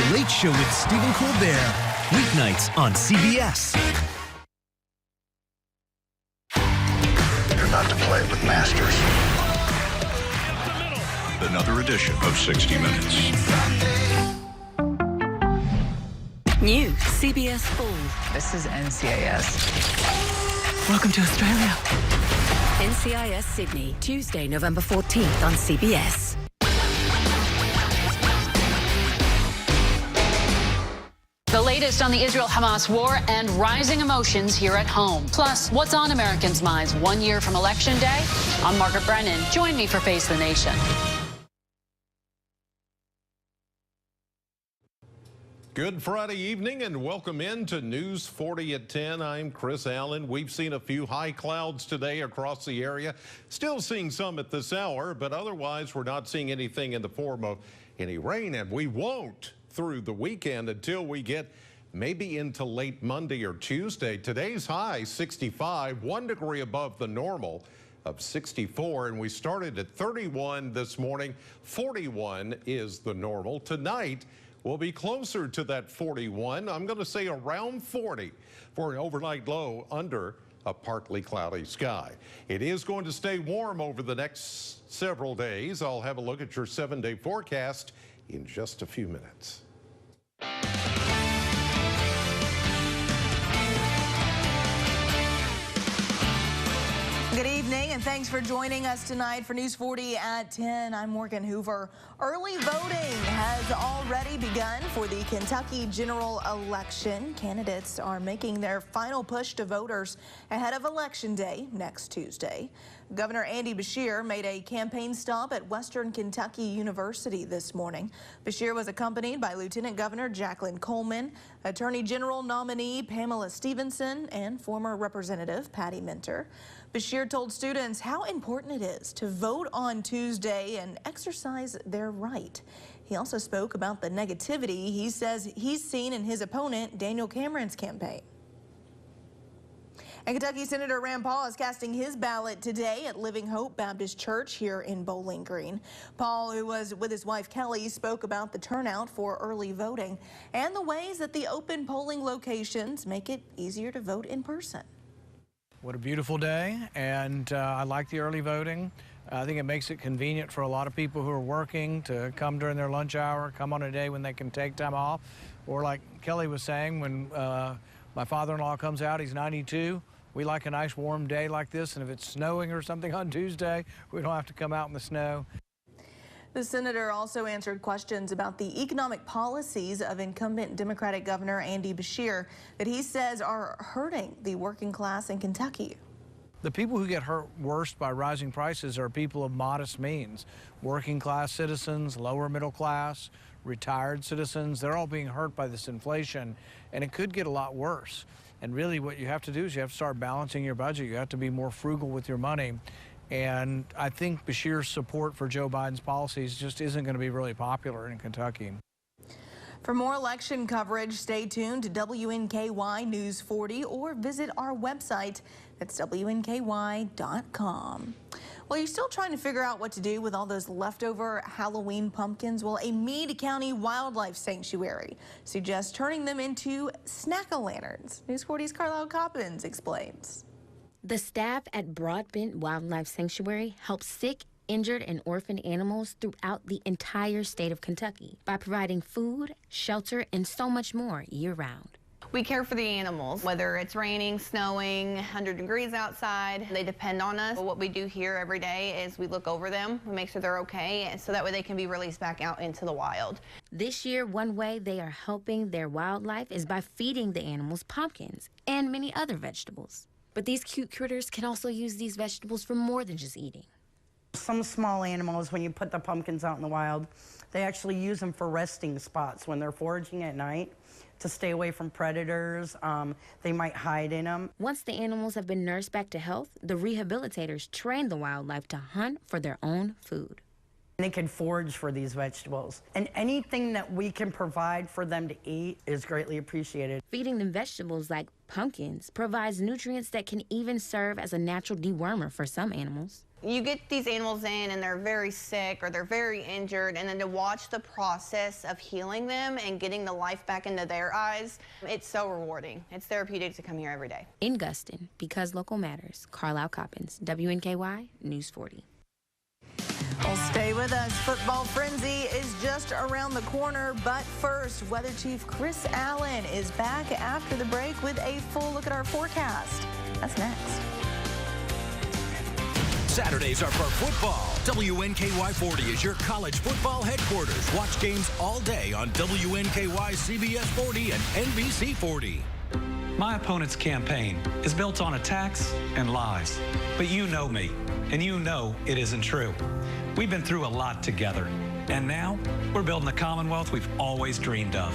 The Late Show with Stephen Colbert. Weeknights on CBS. You're about to play with masters. Another edition of 60 Minutes. New CBS Fall. This is NCIS. Welcome to Australia. NCIS Sydney, Tuesday, November 14th on CBS. The latest on the Israel-Hamas war and rising emotions here at home. Plus, what's on Americans' minds 1 year from Election Day? I'm Margaret Brennan. Join me for Face the Nation. Good Friday evening and welcome into News 40 at 10. I'm Chris Allen. We've seen a few high clouds today across the area. Still seeing some at this hour, but otherwise we're not seeing anything in the form of any rain, and we won't through the weekend until we get maybe into late Monday or Tuesday. Today's high 65, 1 degree above the normal of 64, and we started at 31 this morning. 41 is the normal. Tonight we'll be closer to that 41. I'm going to say around 40 for an overnight low under a partly cloudy sky. It is going to stay warm over the next several days. I'll have a look at your 7-day forecast in just a few minutes. Good evening, and thanks for joining us tonight for News 40 at 10. I'm Morgan Hoover. Early voting has already begun for the Kentucky general election. Candidates are making their final push to voters ahead of Election Day next Tuesday. Governor Andy Beshear made a campaign stop at Western Kentucky University this morning. Beshear was accompanied by Lieutenant Governor Jacqueline Coleman, Attorney General nominee Pamela Stevenson, and former Representative Patty Minter. Beshear told students how important it is to vote on Tuesday and exercise their right. He also spoke about the negativity he says he's seen in his opponent, Daniel Cameron's campaign. And Kentucky Senator Rand Paul is casting his ballot today at Living Hope Baptist Church here in Bowling Green. Paul, who was with his wife Kelly, spoke about the turnout for early voting and the ways that the open polling locations make it easier to vote in person. What a beautiful day, and I like the early voting. I think it makes it convenient for a lot of people who are working to come during their lunch hour, come on a day when they can take time off, or like Kelly was saying, when my father-in-law comes out, he's 92. We like a nice warm day like this, and if it's snowing or something on Tuesday, we don't have to come out in the snow. The senator also answered questions about the economic policies of incumbent Democratic Governor Andy Beshear that he says are hurting the working class in Kentucky. The people who get hurt worst by rising prices are people of modest means. Working class citizens, lower middle class, retired citizens, they're all being hurt by this inflation, and it could get a lot worse. And really what you have to do is you have to start balancing your budget. You have to be more frugal with your money. And I think Beshear's support for Joe Biden's policies just isn't going to be really popular in Kentucky. For more election coverage, stay tuned to WNKY News 40 or visit our website. That's WNKY.com. Well, you're still trying to figure out what to do with all those leftover Halloween pumpkins? Well, a Meade County wildlife sanctuary suggests turning them into snack-o'-lanterns. News 40's Carlisle Coppins explains. The staff at Broadbent Wildlife Sanctuary helps sick, injured, and orphaned animals throughout the entire state of Kentucky by providing food, shelter, and so much more year-round. We care for the animals, whether it's raining, snowing, 100 degrees outside. They depend on us. What we do here every day is we look over them, we make sure they're okay, and so that way they can be released back out into the wild. This year, one way they are helping their wildlife is by feeding the animals pumpkins and many other vegetables. But these cute critters can also use these vegetables for more than just eating. Some small animals, when you put the pumpkins out in the wild, they actually use them for resting spots when they're foraging at night to stay away from predators. They might hide in them. Once the animals have been nursed back to health, the rehabilitators train the wildlife to hunt for their own food. They can forage for these vegetables. And anything that we can provide for them to eat is greatly appreciated. Feeding them vegetables like Pumpkins provides nutrients that can even serve as a natural dewormer for some animals. You get these animals in and they're very sick or they're very injured, and then to watch the process of healing them and getting the life back into their eyes, it's so rewarding. It's therapeutic to come here every day. In Guston, because local matters, Carlisle Coppins, WNKY News 40. Well, stay with us. Football frenzy is just around the corner. But first, Weather Chief Chris Allen is back after the break with a full look at our forecast. That's next. Saturdays are for football. WNKY 40 is your college football headquarters. Watch games all day on WNKY, CBS 40, and NBC 40. My opponent's campaign is built on attacks and lies. But you know me, and you know it isn't true. We've been through a lot together, and now we're building the Commonwealth we've always dreamed of.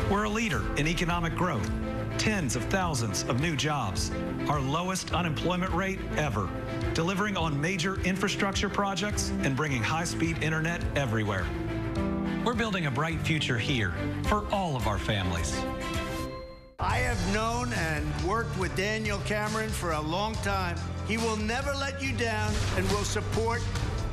We're a leader in economic growth, tens of thousands of new jobs, our lowest unemployment rate ever, delivering on major infrastructure projects and bringing high-speed internet everywhere. We're building a bright future here for all of our families. I have known and worked with Daniel Cameron for a long time. He will never let you down and will support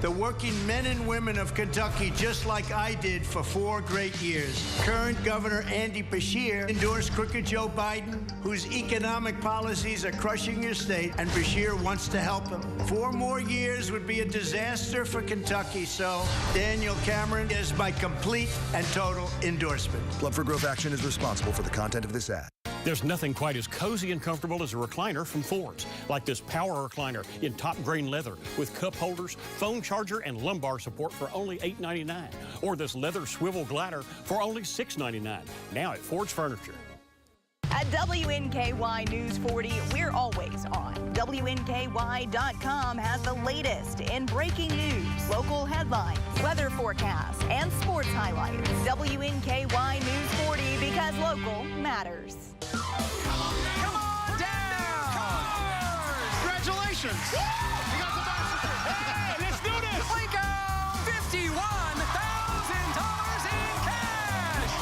the working men and women of Kentucky just like I did for 4 great years. Current Governor Andy Beshear endorsed crooked Joe Biden, whose economic policies are crushing your state, and Beshear wants to help him. 4 more years would be a disaster for Kentucky, so Daniel Cameron is my complete and total endorsement. Club for Growth Action is responsible for the content of this ad. There's nothing quite as cozy and comfortable as a recliner from Ford's, like this power recliner in top grain leather with cup holders, phone charger, and lumbar support for only $8.99. Or this leather swivel glider for only $6.99. Now at Ford's Furniture. At WNKY News 40, we're always on. WNKY.com has the latest in breaking news, local headlines, weather forecasts, and sports highlights. WNKY News 40, because local matters. Come on down! Congratulations! You got the bicycle! Hey, let's do this! Waco! $51,000 in cash!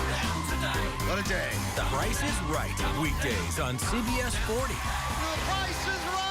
What a day. The Price is Right. Weekdays on CBS 40. The Price is Right!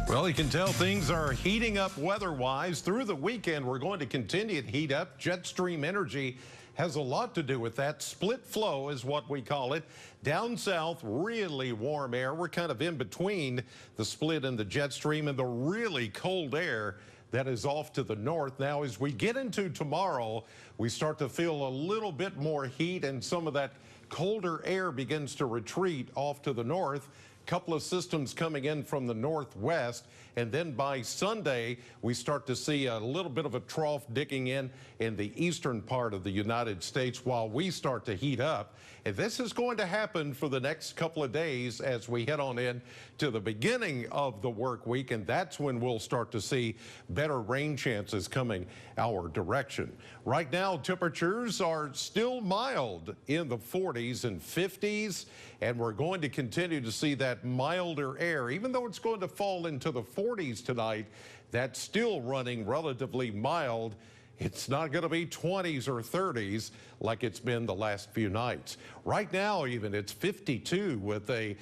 Well, you can tell things are heating up weather-wise. Through the weekend, we're going to continue to heat up. Jetstream Energy has a lot to do with that. Split flow is what we call it. Down south, really warm air. We're kind of in between the split and the jet stream and the really cold air that is off to the north. Now, as we get into tomorrow, we start to feel a little bit more heat, and some of that colder air begins to retreat off to the north. Couple of systems coming in from the northwest, and then by Sunday we start to see a little bit of a trough digging in the eastern part of the United States while we start to heat up. And this is going to happen for the next couple of days as we head on in to the beginning of the work week, and that's when we'll start to see better rain chances coming our direction. Right now, temperatures are still mild in the 40s and 50s, and we're going to continue to see that milder air. Even though it's going to fall into the 40s tonight, that's still running relatively mild. It's not going to be 20s or 30s like it's been the last few nights. Right now, even, it's 52 with a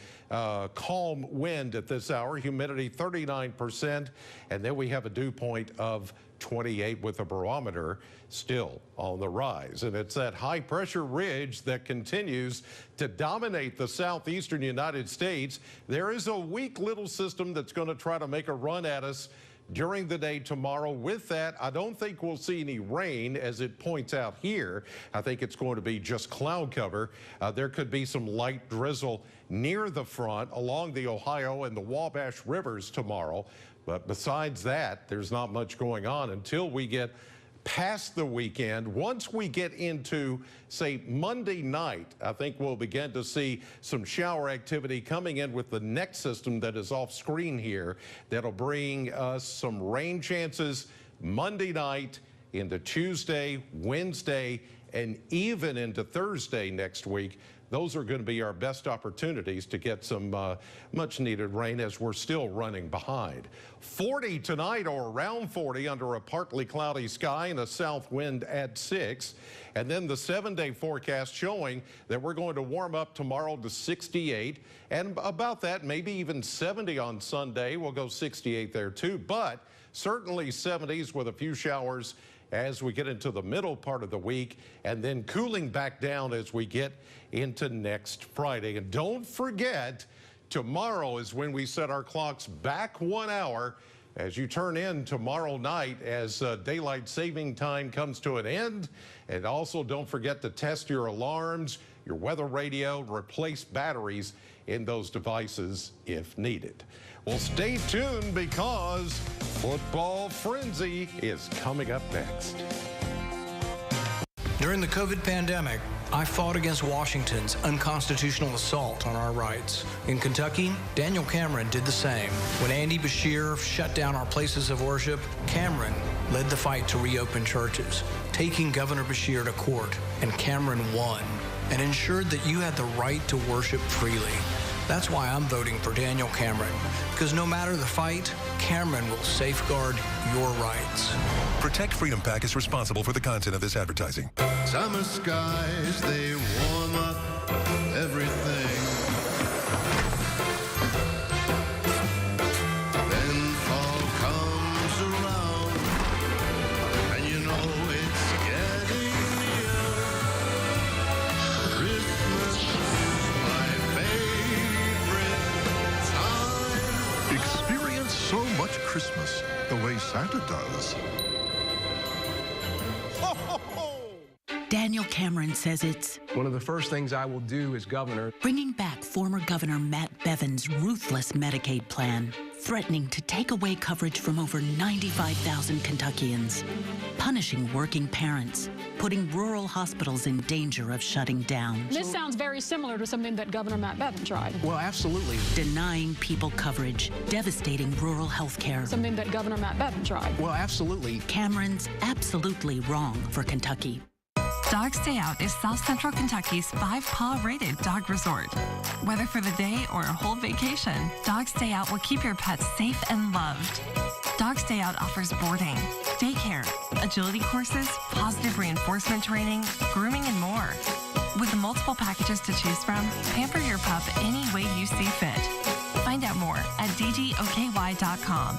calm wind at this hour, humidity 39%, and then we have a dew point of 28 with a barometer still on the rise. And it's that high pressure ridge that continues to dominate the southeastern United States. There is a weak little system that's going to try to make a run at us during the day tomorrow. With that, I don't think we'll see any rain, as it points out here. I think it's going to be just cloud cover. There could be some light drizzle near the front along the Ohio and the Wabash rivers tomorrow. But besides that, there's not much going on until we get past the weekend. Once we get into, say, Monday night, I think we'll begin to see some shower activity coming in with the next system that is off screen here. That'll bring us some rain chances Monday night into Tuesday, Wednesday, and even into Thursday next week. those are going to be our best opportunities to get some much needed rain as we're still running behind. 40 tonight, or around 40 under a partly cloudy sky and a south wind at 6. And then the 7-day forecast showing that we're going to warm up tomorrow to 68, and about that, maybe even 70 on Sunday. We'll go 68 there too, but certainly 70s with a few showers as we get into the middle part of the week, and then cooling back down as we get into next Friday. And don't forget, tomorrow is when we set our clocks back 1 hour as you turn in tomorrow night as daylight saving time comes to an end. And also don't forget to test your alarms, your weather radio, replace batteries in those devices if needed. Well, stay tuned because Football Frenzy is coming up next. During the COVID pandemic, I fought against Washington's unconstitutional assault on our rights. In Kentucky, Daniel Cameron did the same. When Andy Beshear shut down our places of worship, Cameron led the fight to reopen churches, taking Governor Beshear to court, and Cameron won and ensured that you had the right to worship freely. That's why I'm voting for Daniel Cameron, because no matter the fight, Cameron will safeguard your rights. Protect Freedom PAC is responsible for the content of this advertising. Summer skies, they warm up everything. Then fall comes around, and you know it's getting near. Christmas is my favorite time. Experience so much Christmas the way Santa does. Daniel Cameron says it's one of the first things I will do as governor. Bringing back former Governor Matt Bevin's ruthless Medicaid plan, threatening to take away coverage from over 95,000 Kentuckians, punishing working parents, putting rural hospitals in danger of shutting down. This sounds very similar to something that Governor Matt Bevin tried. Well, absolutely. Denying people coverage, devastating rural health care. Something that Governor Matt Bevin tried. Well, absolutely. Cameron's absolutely wrong for Kentucky. Dog Stay Out is South Central Kentucky's 5-paw rated dog resort. Whether for the day or a whole vacation, Dog Stay Out will keep your pets safe and loved. Dog Stay Out offers boarding, daycare, agility courses, positive reinforcement training, grooming, and more. With multiple packages to choose from, pamper your pup any way you see fit. Find out more at WNKY.com.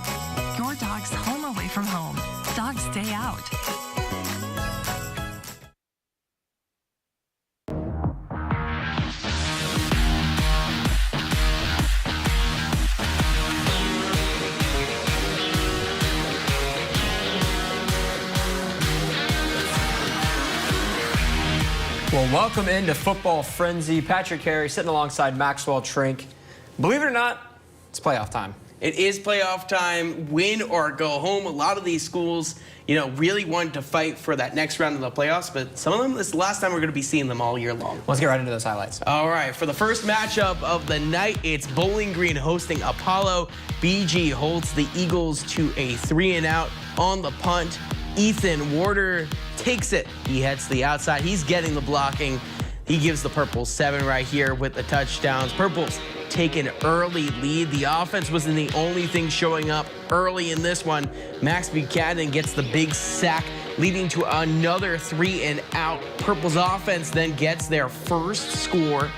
Your dog's home away from home. Dog Stay Out. Well, welcome into Football Frenzy. Patrick Carey sitting alongside Maxwell Trink. Believe it or not, it's playoff time. It is playoff time, win or go home. A lot of these schools, really want to fight for that next round of the playoffs, but some of them, this is the last time we're going to be seeing them all year long. Let's get right into those highlights. All right, for the first matchup of the night, it's Bowling Green hosting Apollo. BG holds the Eagles to a 3-and-out on the punt. Ethan Warder takes it. He heads to the outside. He's getting the blocking. He gives the Purples 7 right here with the touchdowns. Purples take an early lead. The offense wasn't the only thing showing up early in this one. Max Buchanan gets the big sack, leading to another 3-and-out. Purples offense then gets their first score.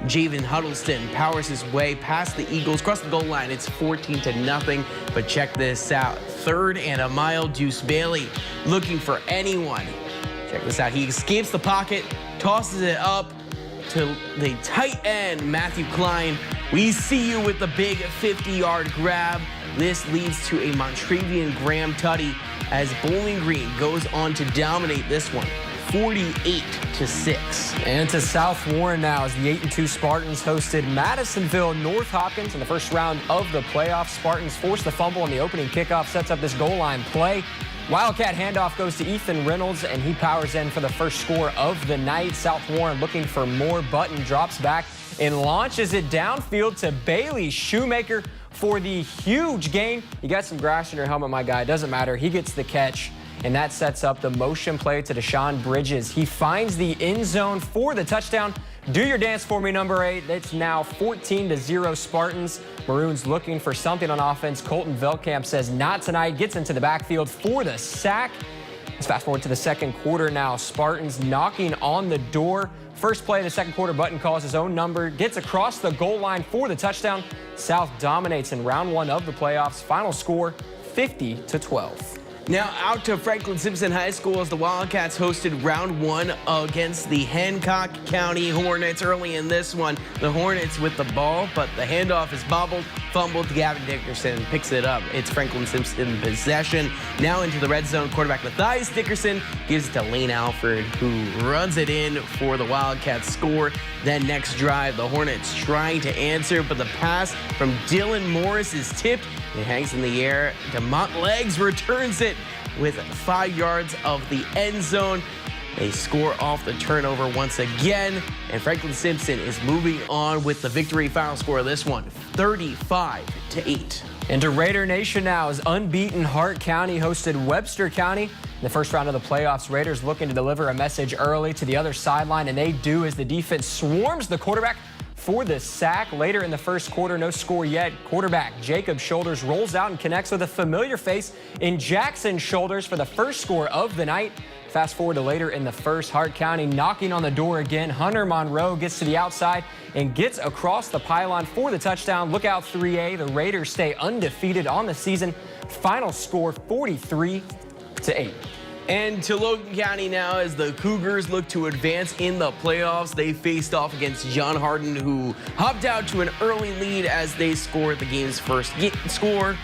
Javen Huddleston powers his way past the Eagles, across the goal line. It's 14-0, but check this out. 3rd and a mile, Deuce Bailey looking for anyone. Check this out. He escapes the pocket, tosses it up to the tight end, Matthew Klein. We see you with the big 50-yard grab. This leads to a Montrevian Graham tutty as Bowling Green goes on to dominate this one. 48-6. And to South Warren now as the 8-2 Spartans hosted Madisonville North Hopkins in the first round of the playoffs. Spartans forced the fumble on the opening kickoff, sets up this goal line play. Wildcat handoff goes to Ethan Reynolds, and he powers in for the first score of the night. South Warren looking for more. Button drops back and launches it downfield to Bailey Shoemaker for the huge gain. You got some grass in your helmet, my guy. It doesn't matter. He gets the catch. And that sets up the motion play to Deshaun Bridges. He finds the end zone for the touchdown. Do your dance for me, number 8. It's now 14-0 Spartans. Maroons looking for something on offense. Colton Velkamp says not tonight. Gets into the backfield for the sack. Let's fast forward to the second quarter now. Spartans knocking on the door. First play of the second quarter, Button calls his own number, gets across the goal line for the touchdown. South dominates in round 1 of the playoffs. Final score, 50-12. Now out to Franklin Simpson High School as the Wildcats hosted round 1 against the Hancock County Hornets. Early in this one, the Hornets with the ball, but the handoff is bobbled, fumbled. Gavin Dickerson picks it up. It's Franklin Simpson in possession. Now into the red zone. Quarterback Matthias Dickerson gives it to Lane Alford, who runs it in for the Wildcats score. Then next drive, the Hornets trying to answer, but the pass from Dylan Morris is tipped. It hangs in the air. DeMont Leggs returns it with 5 yards of the end zone. They score off the turnover once again, and Franklin Simpson is moving on with the victory. Final score of this one, 35-8. Into Raider Nation now as unbeaten Hart County hosted Webster County. In the first round of the playoffs, Raiders looking to deliver a message early to the other sideline, and they do as the defense swarms the quarterback for the sack. Later in the first quarter, no score yet. Quarterback Jacob Shoulders rolls out and connects with a familiar face in Jackson Shoulders for the first score of the night. Fast forward to later in the first, Hart County knocking on the door again. Hunter Monroe gets to the outside and gets across the pylon for the touchdown. Look out 3A. The Raiders stay undefeated on the season. Final score 43-8. And to Logan County now as the Cougars look to advance in the playoffs. They faced off against John Hardin, who hopped out to an early lead as they scored the game's first score.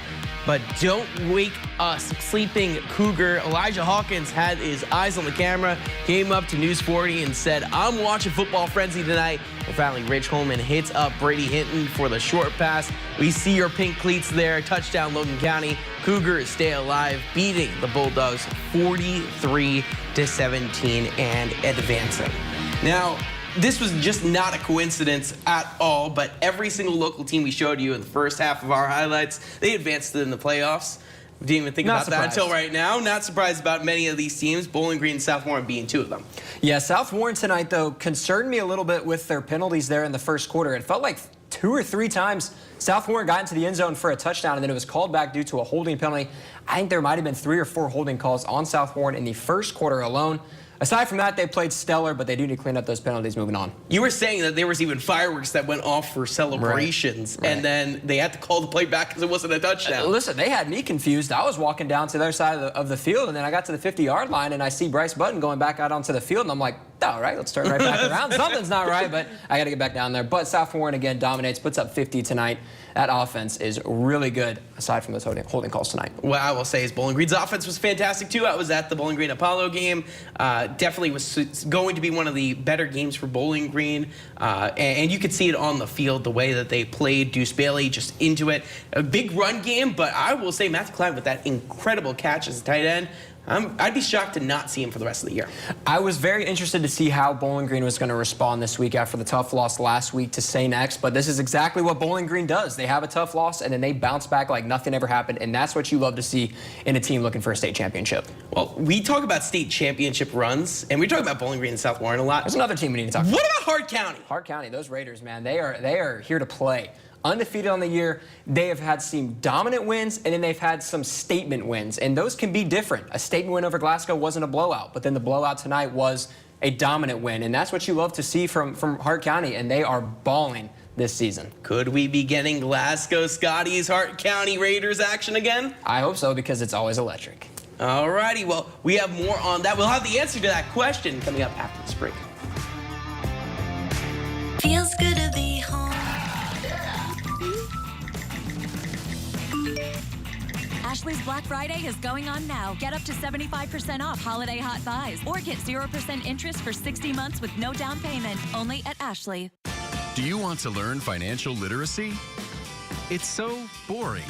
But don't wake us, sleeping Cougar. Elijah Hawkins had his eyes on the camera, came up to News 40 and said, "I'm watching Football Frenzy tonight." And finally, Rich Holman hits up Brady Hinton for the short pass. We see your pink cleats there. Touchdown, Logan County. Cougars stay alive, beating the Bulldogs 43-17 and advancing. Now, this was just not a coincidence at all, but every single local team we showed you in the first half of our highlights, they advanced in the playoffs. We didn't even think about that until right now. Not surprised about many of these teams, Bowling Green and South Warren being 2 of them. Yeah, South Warren tonight, though, concerned me a little bit with their penalties there in the first quarter. It felt like 2 or 3 times South Warren got into the end zone for a touchdown, and then it was called back due to a holding penalty. I think there might have been 3 or 4 holding calls on South Warren in the first quarter alone. Aside from that, they played stellar, but they do need to clean up those penalties moving on. You were saying that there was even fireworks that went off for celebrations, right. And then they had to call the play back because it wasn't a touchdown. Listen, they had me confused. I was walking down to the other side of the field, and then I got to the 50-yard line, and I see Bryce Button going back out onto the field, and I'm like, all right, let's turn right back around. Something's not right, but I got to get back down there. But South Warren, again, dominates, puts up 50 tonight. That offense is really good, aside from those holding calls tonight. What I will say is Bowling Green's offense was fantastic, too. I was at the Bowling Green Apollo game. Definitely was going to be one of the better games for Bowling Green. And you could see it on the field, the way that they played. Deuce Bailey just into it. A big run game, but I will say Matthew Klein with that incredible catch as a tight end. I'd be shocked to not see him for the rest of the year. I was very interested to see how Bowling Green was going to respond this week after the tough loss last week to St. X, but this is exactly what Bowling Green does. They have a tough loss, and then they bounce back like nothing ever happened, and that's what you love to see in a team looking for a state championship. Well, we talk about state championship runs, and we talk about Bowling Green and South Warren a lot. There's another team we need to talk about. What about Hart County? Hart County, those Raiders, man, they are here to play. Undefeated on the year. They have had some dominant wins, and then they've had some statement wins, and those can be different. A statement win over Glasgow wasn't a blowout, but then the blowout tonight was a dominant win, and that's what you love to see from Hart County, and they are balling this season. Could we be getting Glasgow Scotty's Hart County Raiders action again? I hope so, because it's always electric. All righty, well, we have more on that. We'll have the answer to that question coming up after this break. Feels good to be home. Ashley's Black Friday is going on now. Get up to 75% off holiday hot buys or get 0% interest for 60 months with no down payment. Only at Ashley. Do you want to learn financial literacy? It's so boring.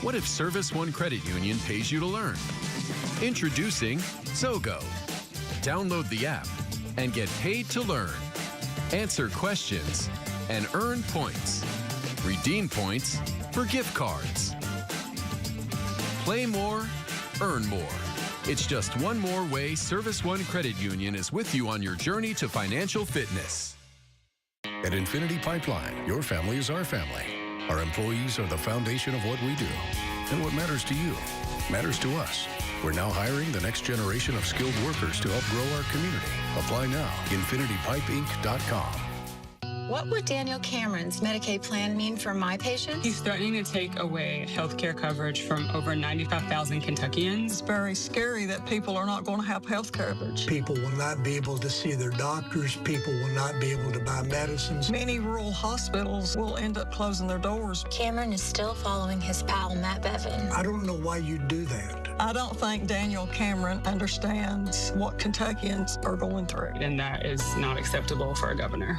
What if Service One Credit Union pays you to learn? Introducing Zogo. Download the app and get paid to learn. Answer questions and earn points. Redeem points for gift cards. Play more, earn more. It's just one more way Service One Credit Union is with you on your journey to financial fitness. At Infinity Pipeline, your family is our family. Our employees are the foundation of what we do. And what matters to you matters to us. We're now hiring the next generation of skilled workers to help grow our community. Apply now. InfinityPipeInc.com. What would Daniel Cameron's Medicaid plan mean for my patients? He's threatening to take away health care coverage from over 95,000 Kentuckians. It's very scary that people are not going to have health coverage. People will not be able to see their doctors. People will not be able to buy medicines. Many rural hospitals will end up closing their doors. Cameron is still following his pal, Matt Bevin. I don't know why you do that. I don't think Daniel Cameron understands what Kentuckians are going through. And that is not acceptable for a governor.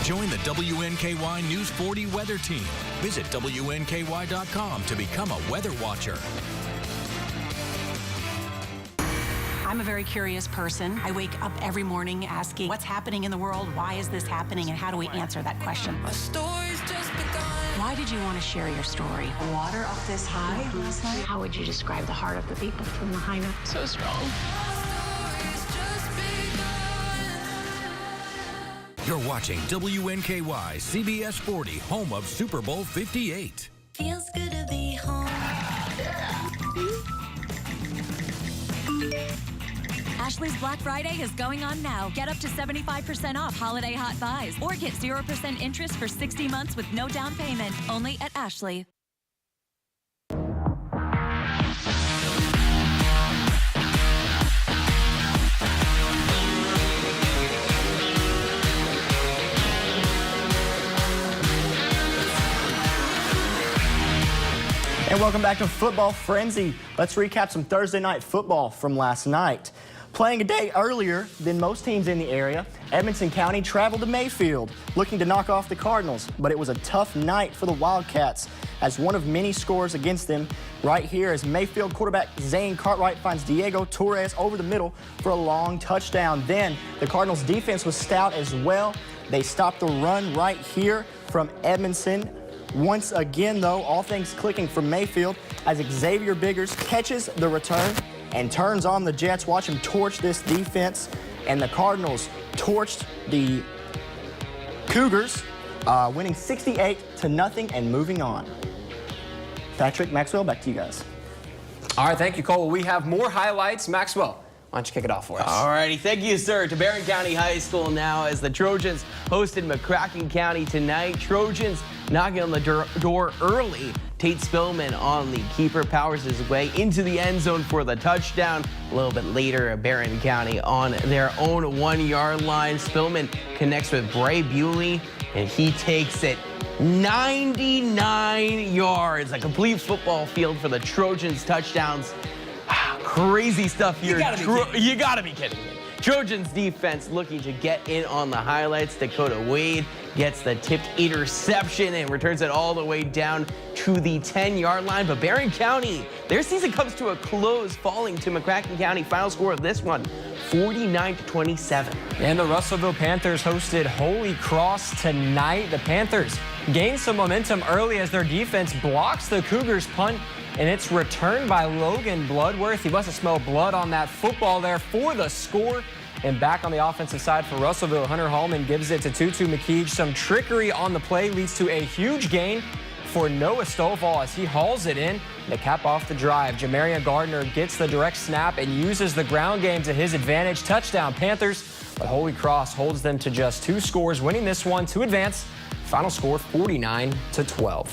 Join the WNKY News 40 weather team. Visit WNKY.com to become a weather watcher. I'm a very curious person. I wake up every morning asking, what's happening in the world? Why is this happening? And how do we answer that question? My story's just begun. Why did you want to share your story? Water off this high last night. How would you describe the heart of the people from the high note? So strong. You're watching WNKY CBS 40, home of Super Bowl 58. Feels good to be home. Ashley's Black Friday is going on now. Get up to 75% off holiday hot buys or get 0% interest for 60 months with no down payment. Only at Ashley. And welcome back to Football Frenzy. Let's recap some Thursday night football from last night. Playing a day earlier than most teams in the area, Edmonson County traveled to Mayfield, looking to knock off the Cardinals. But it was a tough night for the Wildcats, as one of many scores against them right here as Mayfield quarterback Zane Cartwright finds Diego Torres over the middle for a long touchdown. Then the Cardinals defense was stout as well. They stopped the run right here from Edmonson. Once again, though, all things clicking for Mayfield as Xavier Biggers catches the return and turns on the Jets. Watch him torch this defense. And the Cardinals torched the Cougars, winning 68-0 and moving on. Patrick, Maxwell, back to you guys. All right, thank you, Cole. We have more highlights. Maxwell, why don't you kick it off for us? All righty, thank you, sir. To Barron County High School now as the Trojans hosted McCracken County tonight. Trojans knocking on the door early. Tate Spillman on the keeper powers his way into the end zone for the touchdown. A little bit later, Barron County on their own 1 yard line. Spillman connects with Bray Bewley, and he takes it 99 yards. A complete football field for the Trojans touchdowns. Crazy stuff here. You gotta be kidding me. Trojans defense looking to get in on the highlights. Dakota Wade gets the tipped interception and returns it all the way down to the 10-yard line. But Barron County, their season comes to a close, falling to McCracken County. Final score of this one, 49-27. And the Russellville Panthers hosted Holy Cross tonight. The Panthers gained some momentum early as their defense blocks the Cougars' punt, and it's returned by Logan Bloodworth. He must have smelled blood on that football there for the score. And back on the offensive side for Russellville, Hunter Hallman gives it to Tutu McKeege. Some trickery on the play leads to a huge gain for Noah Stovall as he hauls it in to cap off the drive. Jamaria Gardner gets the direct snap and uses the ground game to his advantage. Touchdown Panthers, but Holy Cross holds them to just 2 scores, winning this one to advance. Final score 49-12.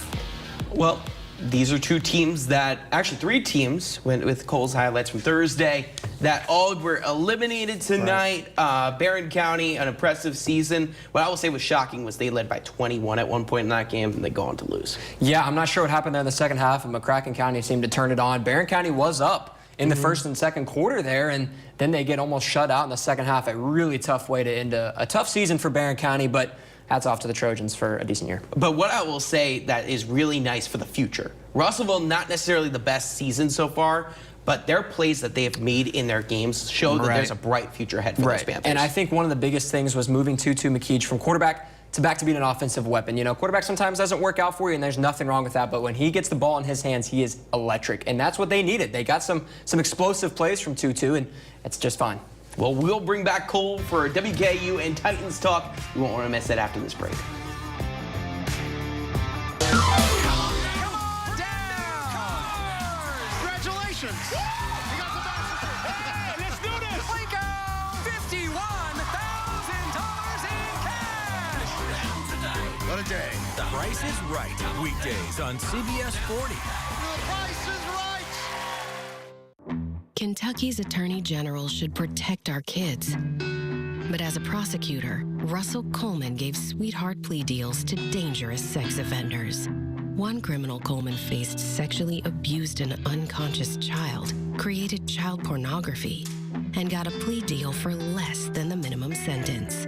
Well, these are 2 teams that, actually 3 teams, went with Cole's highlights from Thursday, that all were eliminated tonight. Right. Barron County, an impressive season. What I will say was shocking was they led by 21 at one point in that game, and they go on to lose. Yeah, I'm not sure what happened there in the second half, and McCracken County seemed to turn it on. Barron County was up in the first and second quarter there, and then they get almost shut out in the second half. A really tough way to end a tough season for Barron County, but hats off to the Trojans for a decent year. But what I will say that is really nice for the future, Russellville, not necessarily the best season so far, but their plays that they have made in their games show that there's a bright future ahead for those Panthers. And I think one of the biggest things was moving Tutu McKeege from quarterback to back to being an offensive weapon. You know, quarterback sometimes doesn't work out for you, and there's nothing wrong with that, but when he gets the ball in his hands, he is electric, and that's what they needed. They got some explosive plays from Tutu, and it's just fine. Well, we'll bring back Cole for WKU and Titans talk. You won't want to miss it after this break. Congratulations! You got the basketball. Hey, let's do this! Lincoln, $51,000 in cash! What a day. The Price is Right. Weekdays on CBS 40. The price is right! Kentucky's Attorney General should protect our kids. But as a prosecutor, Russell Coleman gave sweetheart plea deals to dangerous sex offenders. One criminal Coleman faced sexually abused an unconscious child, created child pornography, and got a plea deal for less than the minimum sentence.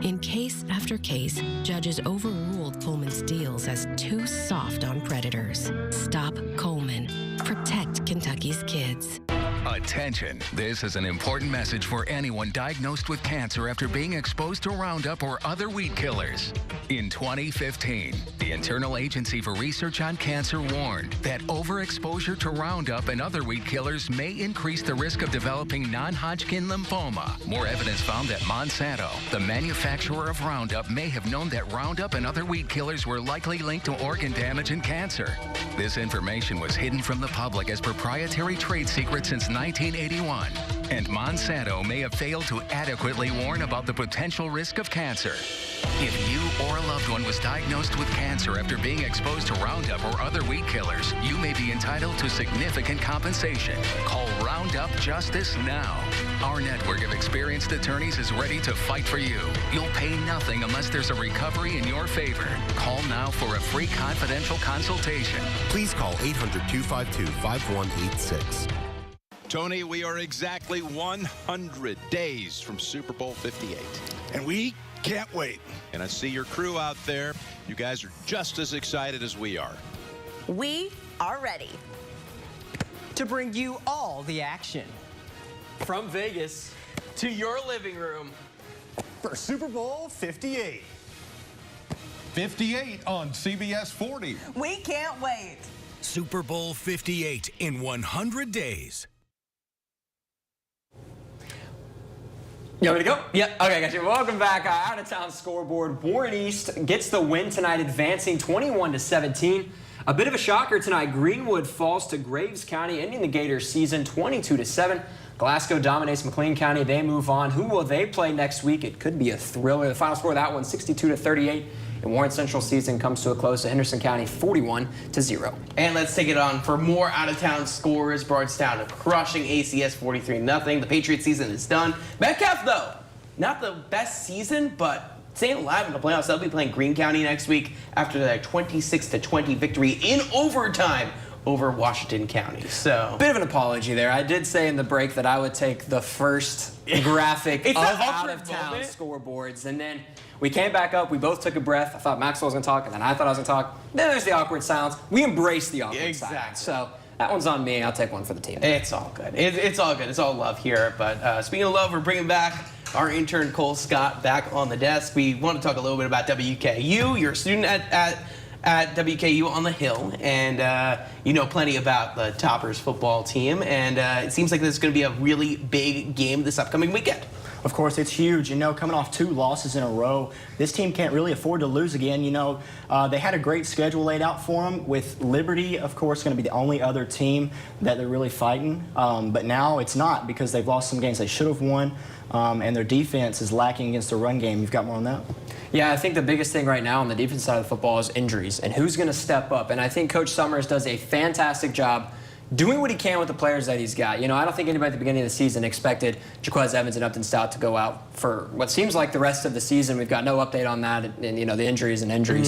In case after case, judges overruled Coleman's deals as too soft on predators. Stop Coleman. Protect Kentucky's kids. Attention. This is an important message for anyone diagnosed with cancer after being exposed to Roundup or other weed killers. In 2015, the Internal Agency for Research on Cancer warned that overexposure to Roundup and other weed killers may increase the risk of developing non-Hodgkin lymphoma. More evidence found that Monsanto, the manufacturer of Roundup, may have known that Roundup and other weed killers were likely linked to organ damage and cancer. This information was hidden from the public as proprietary trade secret since 1981, and Monsanto may have failed to adequately warn about the potential risk of cancer. If you or a loved one was diagnosed with cancer after being exposed to Roundup or other weed killers, you may be entitled to significant compensation. Call Roundup Justice now. Our network of experienced attorneys is ready to fight for you. You'll pay nothing unless there's a recovery in your favor. Call now for a free confidential consultation. Please call 800-252-5186. Tony, we are exactly 100 days from Super Bowl 58. And we can't wait. And I see your crew out there. You guys are just as excited as we are. We are ready to bring you all the action. From Vegas to your living room. For Super Bowl 58. 58 on CBS 40. We can't wait. Super Bowl 58 in 100 days. You want me to go? Yep. Okay, got you. Welcome back. Out of town scoreboard. Warren East gets the win tonight, advancing 21-17. A bit of a shocker tonight. Greenwood falls to Graves County, ending the Gators season 22-7. Glasgow dominates McLean County. They move on. Who will they play next week? It could be a thriller. The final score of that one, 62-38. And Warren Central season comes to a close to Henderson County, 41-0. And let's take it on for more out-of-town scores. Bardstown crushing ACS 43-0. The Patriots season is done. Metcalf, though, not the best season, but staying alive in the playoffs. They'll be playing Greene County next week after their 26-20 victory in overtime over Washington County. So bit of an apology there. I did say in the break that I would take the first graphic of out-of-town scoreboards, and then we came back up. We both took a breath. I thought Maxwell was going to talk, and then I thought I was going to talk. Then there's the awkward silence. We embrace the awkward silence. So that one's on me. I'll take one for the team. It's all good. It's all good. It's all love here. But speaking of love, we're bringing back our intern Cole Scott back on the desk. We want to talk a little bit about WKU. You're a student at WKU on the Hill, and you know plenty about the Toppers football team, and it seems like this is going to be a really big game this upcoming weekend. Of course, it's huge. You know, coming off 2 losses in a row, this team can't really afford to lose again. You know, they had a great schedule laid out for them, with Liberty, of course, going to be the only other team that they're really fighting. But now it's not, because they've lost some games they should have won, and their defense is lacking against the run game. You've got more on that? Yeah, I think the biggest thing right now on the defense side of the football is injuries and who's going to step up. And I think Coach Summers does a fantastic job doing what he can with the players that he's got. You know, I don't think anybody at the beginning of the season expected Jaquez Evans and Upton Stout to go out for what seems like the rest of the season. We've got no update on that, and you know, the injuries.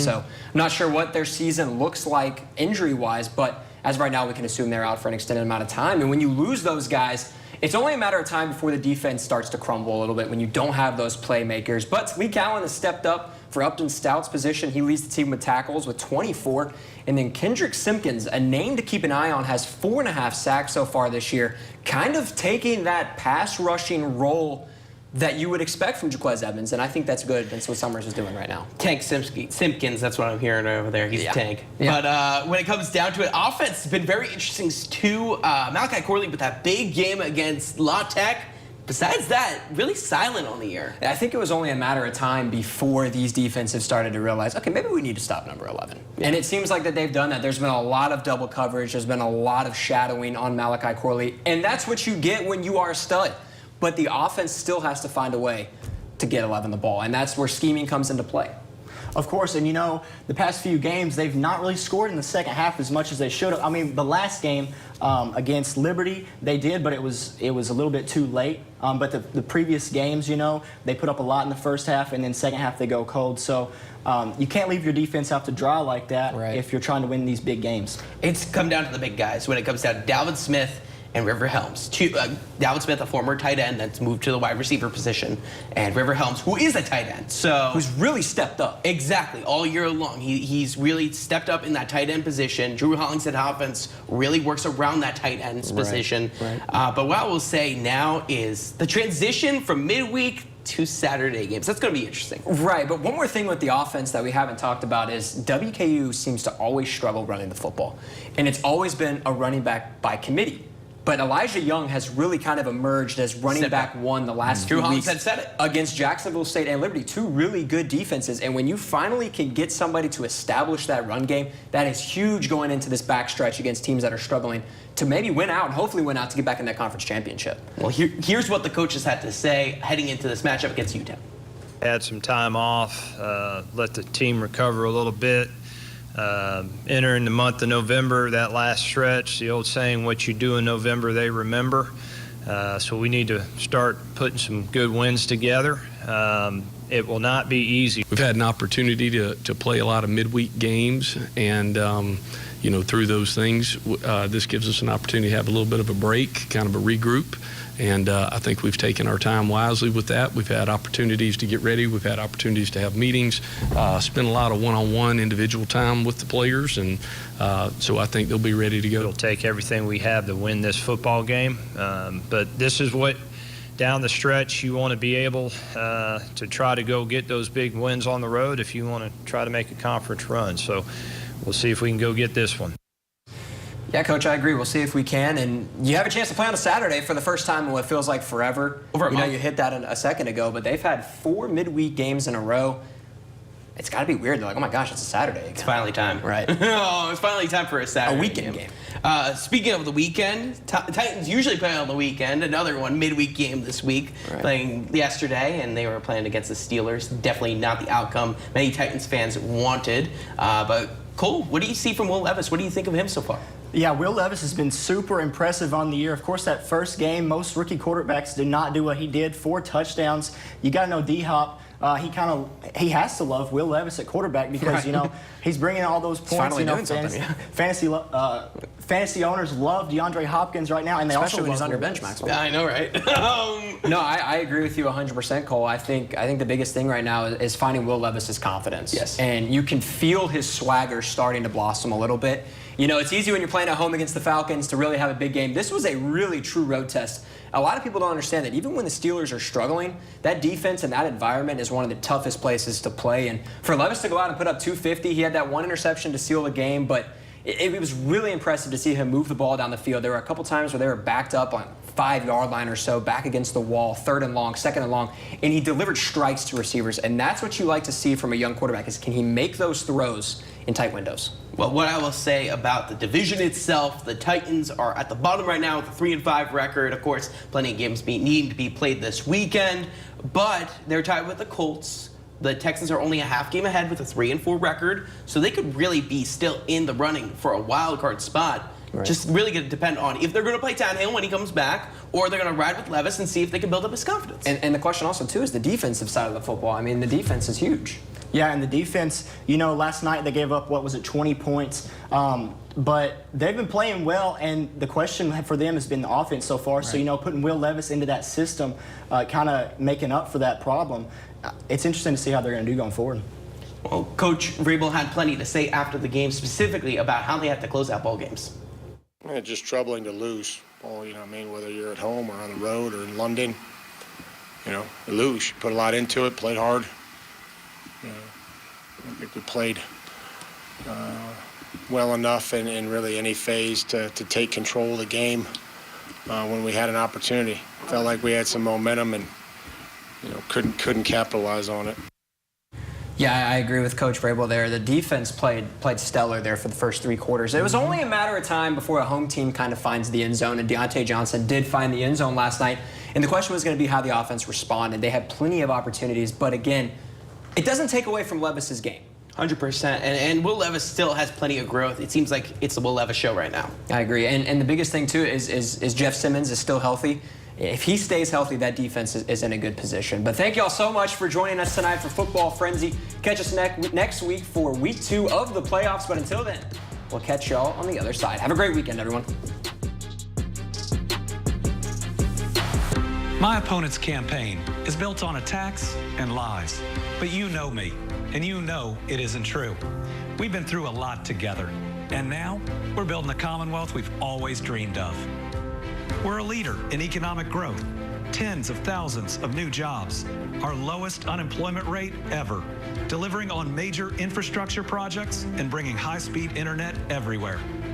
So I'm not sure what their season looks like injury-wise, but as of right now, we can assume they're out for an extended amount of time. And when you lose those guys, it's only a matter of time before the defense starts to crumble a little bit when you don't have those playmakers. But Lee Cowan has stepped up for Upton Stout's position. He leads the team with tackles with 24. And then Kendrick Simpkins, a name to keep an eye on, has 4.5 sacks so far this year, kind of taking that pass rushing role that you would expect from Jaquez Evans, and I think that's good. That's what Summers is doing right now. Tank Simpkins, that's what I'm hearing over there. He's a tank. Yeah. But when it comes down to it, offense has been very interesting too. Malachi Corley with that big game against La Tech besides that, really silent on the year. I think it was only a matter of time before these defenses started to realize, okay, maybe we need to stop number 11. Yeah. And it seems like that they've done that. There's been a lot of double coverage. There's been a lot of shadowing on Malachi Corley. And that's what you get when you are a stud. But the offense still has to find a way to get 11 the ball. And that's where scheming comes into play. Of course, and you know, the past few games, they've not really scored in the second half as much as they should have. I mean, the last game against Liberty, they did, but it was a little bit too late. But the previous games, you know, they put up a lot in the first half, and then second half they go cold. So you can't leave your defense out to dry like that if you're trying to win these big games. It's come down to the big guys when it comes down to Dalvin Smith and River Helms. Dalvin Smith, a former tight end that's moved to the wide receiver position, and River Helms, who is a tight end. So who's really stepped up. Exactly, all year long. He's really stepped up in that tight end position. Drew Hollingshead offense really works around that tight end position. But what I will say now is the transition from midweek to Saturday games. That's going to be interesting. Right, but one more thing with the offense that we haven't talked about is WKU seems to always struggle running the football. And it's always been a running back by committee. But Elijah Young has really kind of emerged as running back one the last few weeks against Jacksonville State and Liberty, two really good defenses. And when you finally can get somebody to establish that run game, that is huge going into this backstretch against teams that are struggling to maybe win out and hopefully win out to get back in that conference championship. Well, here's what the coaches had to say heading into this matchup against UTEP. Had some time off, let the team recover a little bit. Entering the month of November, that last stretch, the old saying, what you do in November, they remember. So we need to start putting some good wins together. It will not be easy. We've had an opportunity to play a lot of midweek games, and you know, through those things, this gives us an opportunity to have a little bit of a break, kind of a regroup. And I think we've taken our time wisely with that. We've had opportunities to get ready. We've had opportunities to have meetings, spend a lot of one-on-one individual time with the players. And so I think they'll be ready to go. We'll take everything we have to win this football game. But this is what, down the stretch, you want to be able to try to go get those big wins on the road if you want to try to make a conference run. So we'll see if we can go get this one. Yeah, Coach, I agree. We'll see if we can. And you have a chance to play on a Saturday for the first time in what feels like forever. Over a month. You hit that a second ago, but they've had 4 midweek games in a row. It's got to be weird. They're like, oh my gosh, it's a Saturday again. It's finally time. Right. Oh, it's finally time for a Saturday weekend game. Speaking of the weekend, Titans usually play on the weekend. Another one, midweek game this week, playing yesterday, and they were playing against the Steelers. Definitely not the outcome many Titans fans wanted. But Cole, what do you see from Will Levis? What do you think of him so far? Yeah, Will Levis has been super impressive on the year. Of course, that first game, most rookie quarterbacks did not do what he did. 4 touchdowns. You got to know D-Hop. He has to love Will Levis at quarterback because you know he's bringing all those points. You know, fantasy owners love DeAndre Hopkins right now, and they especially also when he's love on your Will bench, Levis. Yeah, I know, right? No, I agree with you 100%, Cole. I think the biggest thing right now is finding Will Levis's confidence. Yes. And you can feel his swagger starting to blossom a little bit. You know, it's easy when you're playing at home against the Falcons to really have a big game. This was a really true road test. A lot of people don't understand that even when the Steelers are struggling, that defense and that environment is one of the toughest places to play. And for Levis to go out and put up 250, he had that 1 interception to seal the game, but it was really impressive to see him move the ball down the field. There were a couple times where they were backed up on 5-yard line or so, back against the wall, 3rd and long, 2nd and long, and he delivered strikes to receivers. And that's what you like to see from a young quarterback is can he make those throws in tight windows? Well, what I will say about the division itself, the Titans are at the bottom right now with a 3-5 record. Of course, plenty of games needing to be played this weekend, but they're tied with the Colts. The Texans are only a half game ahead with a 3-4 record, so they could really be still in the running for a wild card spot. Right. Just really going to depend on if they're going to play Tannehill when he comes back, or they're going to ride with Levis and see if they can build up his confidence. And the question also, too, is the defensive side of the football. I mean, the defense is huge. Yeah, and the defense, you know, last night they gave up, 20 points. But they've been playing well, and the question for them has been the offense so far. Right. So, you know, putting Will Levis into that system, kind of making up for that problem, it's interesting to see how they're going to do going forward. Well, Coach Vrabel had plenty to say after the game, specifically about how they have to close out ball games. It's just troubling to lose ball, you know what I mean, whether you're at home or on the road or in London. You know, you lose. You put a lot into it, played hard. You know, I think we played well enough in really any phase to take control of the game when we had an opportunity. felt like we had some momentum and couldn't capitalize on it. Yeah, I agree with Coach Vrabel there. The defense played stellar there for the first 3 quarters. It was only a matter of time before a home team kind of finds the end zone, and Deontay Johnson did find the end zone last night. And the question was going to be how the offense responded. They had plenty of opportunities, but again, it doesn't take away from Levis's game. 100%. And Will Levis still has plenty of growth. It seems like it's the Will Levis show right now. I agree. And the biggest thing, too, is Jeff Simmons is still healthy. If he stays healthy, that defense is in a good position. But thank you all so much for joining us tonight for Football Frenzy. Catch us next week for week 2 of the playoffs. But until then, we'll catch y'all on the other side. Have a great weekend, everyone. My opponent's campaign is built on attacks and lies. But you know me, and you know it isn't true. We've been through a lot together. And now, we're building the Commonwealth we've always dreamed of. We're a leader in economic growth, tens of thousands of new jobs, our lowest unemployment rate ever, delivering on major infrastructure projects and bringing high-speed internet everywhere.